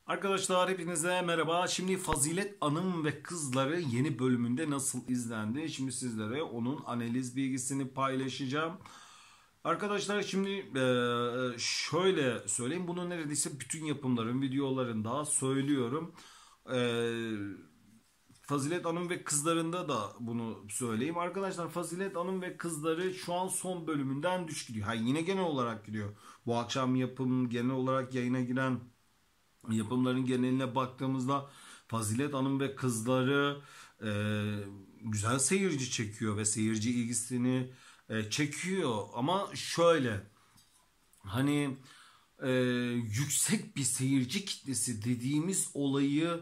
Arkadaşlar hepinize merhaba. Şimdi Fazilet Hanım ve Kızları yeni bölümünde nasıl izlendi? Şimdi sizlere onun analiz bilgisini paylaşacağım. Arkadaşlar şimdi şöyle söyleyeyim. Bunu neredeyse bütün yapımların videolarında söylüyorum. Fazilet Hanım ve Kızlarında da bunu söyleyeyim. Arkadaşlar Fazilet Hanım ve Kızları şu an son bölümünden düş gidiyor. Ha, yine genel olarak gidiyor. Bu akşam yapım genel olarak yayına giren yapımların geneline baktığımızda Fazilet Hanım ve Kızları e, güzel seyirci çekiyor ve seyirci ilgisini çekiyor. Ama şöyle hani e, yüksek bir seyirci kitlesi dediğimiz olayı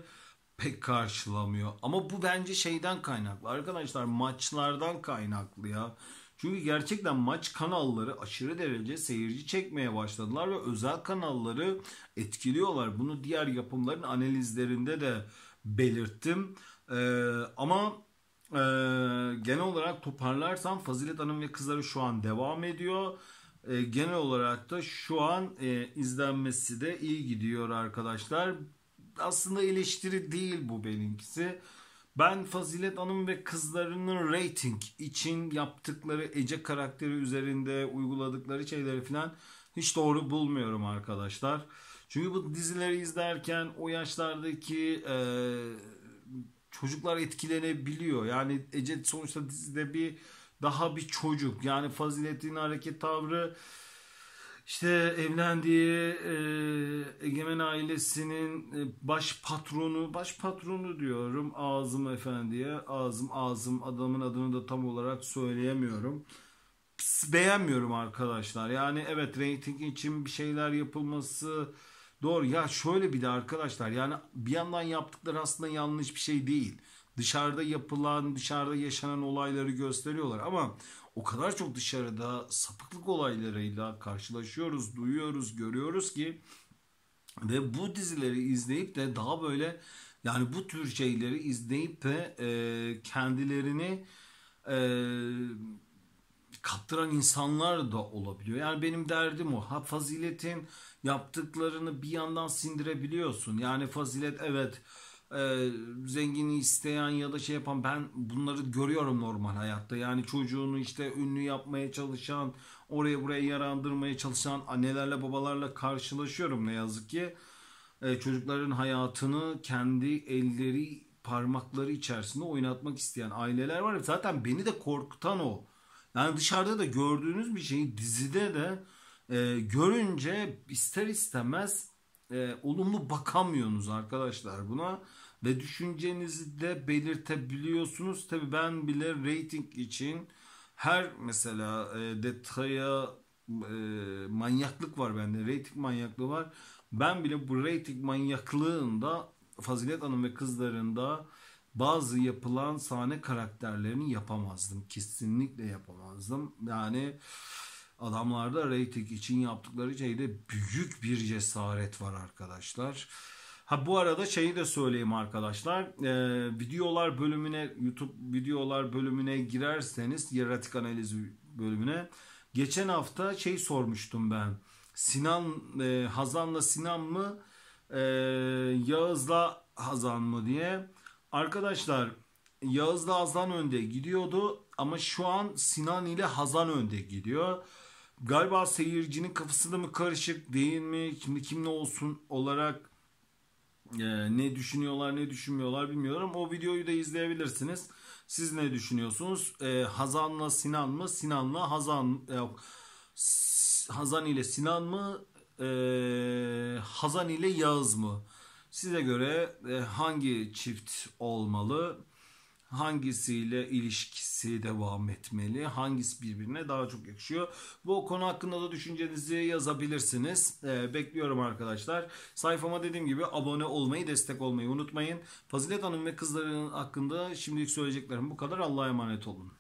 pek karşılamıyor. Ama bu bence şeyden kaynaklı. Arkadaşlar maçlardan kaynaklı ya. Çünkü gerçekten maç kanalları aşırı derece seyirci çekmeye başladılar ve özel kanalları etkiliyorlar. Bunu diğer yapımların analizlerinde de belirttim. Ama genel olarak toparlarsam Fazilet Hanım ve Kızları şu an devam ediyor. Genel olarak da şu an izlenmesi de iyi gidiyor arkadaşlar. Aslında eleştiri değil bu benimkisi. Ben Fazilet Hanım ve Kızlarının rating için yaptıkları Ece karakteri üzerinde uyguladıkları şeyleri falan hiç doğru bulmuyorum arkadaşlar. Çünkü bu dizileri izlerken o yaşlardaki çocuklar etkilenebiliyor. Yani Ece sonuçta dizide daha bir çocuk. Yani Fazilet'in hareket tavrı işte evlendiği Egemen ailesinin baş patronu diyorum Azım Efendi'ye. Azım adamın adını da tam olarak söyleyemiyorum. Beğenmiyorum arkadaşlar. Yani evet reyting için bir şeyler yapılması doğru. Ya şöyle bir de arkadaşlar yani bir yandan yaptıkları aslında yanlış bir şey değil. Dışarıda yapılan, dışarıda yaşanan olayları gösteriyorlar ama o kadar çok dışarıda sapıklık olaylarıyla karşılaşıyoruz, duyuyoruz, görüyoruz ki ve bu dizileri izleyip de daha böyle yani bu tür şeyleri izleyip de kendilerini e, kaptıran insanlar da olabiliyor. Yani benim derdim o. Ha, Fazilet'in yaptıklarını bir yandan sindirebiliyorsun. Yani Fazilet evet zengini isteyen ya da şey yapan ben bunları görüyorum normal hayatta. Yani çocuğunu işte ünlü yapmaya çalışan, oraya buraya yarandırmaya çalışan annelerle babalarla karşılaşıyorum ne yazık ki. Çocukların hayatını kendi elleri parmakları içerisinde oynatmak isteyen aileler var. Zaten beni de korkutan o. Yani dışarıda da gördüğünüz bir şeyi dizide de görünce ister istemez olumlu bakamıyorsunuz arkadaşlar buna ve düşüncenizi de belirtebiliyorsunuz. Tabii ben bile rating için her mesela detaya manyaklık var bende. Rating manyaklığı var. Ben bile bu rating manyaklığında Fazilet Hanım ve Kızlarında bazı yapılan sahne karakterlerini yapamazdım. Kesinlikle yapamazdım. Yani adamlarda reyting için yaptıkları şeyde büyük bir cesaret var arkadaşlar. Ha bu arada şeyi de söyleyeyim arkadaşlar. Videolar bölümüne YouTube videolar bölümüne girerseniz yaratık analiz bölümüne geçen hafta şey sormuştum ben. Hazan'la Sinan mı Yağız'la Hazan mı diye. Arkadaşlar Yağız'la Hazan önde gidiyordu ama şu an Sinan ile Hazan önde gidiyor. Galiba seyircinin kafası da mı karışık değil mi? Şimdi kim ne olsun olarak ne düşünüyorlar ne düşünmüyorlar bilmiyorum. O videoyu da izleyebilirsiniz. Siz ne düşünüyorsunuz? Hazan'la Sinan mı? Sinan'la Hazan yok. Hazan ile Sinan mı? Hazan ile Yağız mı? Size göre hangi çift olmalı? Hangisiyle ilişkisi devam etmeli? Hangisi birbirine daha çok yakışıyor? Bu konu hakkında da düşüncenizi yazabilirsiniz. Bekliyorum arkadaşlar. Sayfama dediğim gibi abone olmayı, destek olmayı unutmayın. Fazilet Hanım ve Kızların hakkında şimdilik söyleyeceklerim bu kadar. Allah'a emanet olun.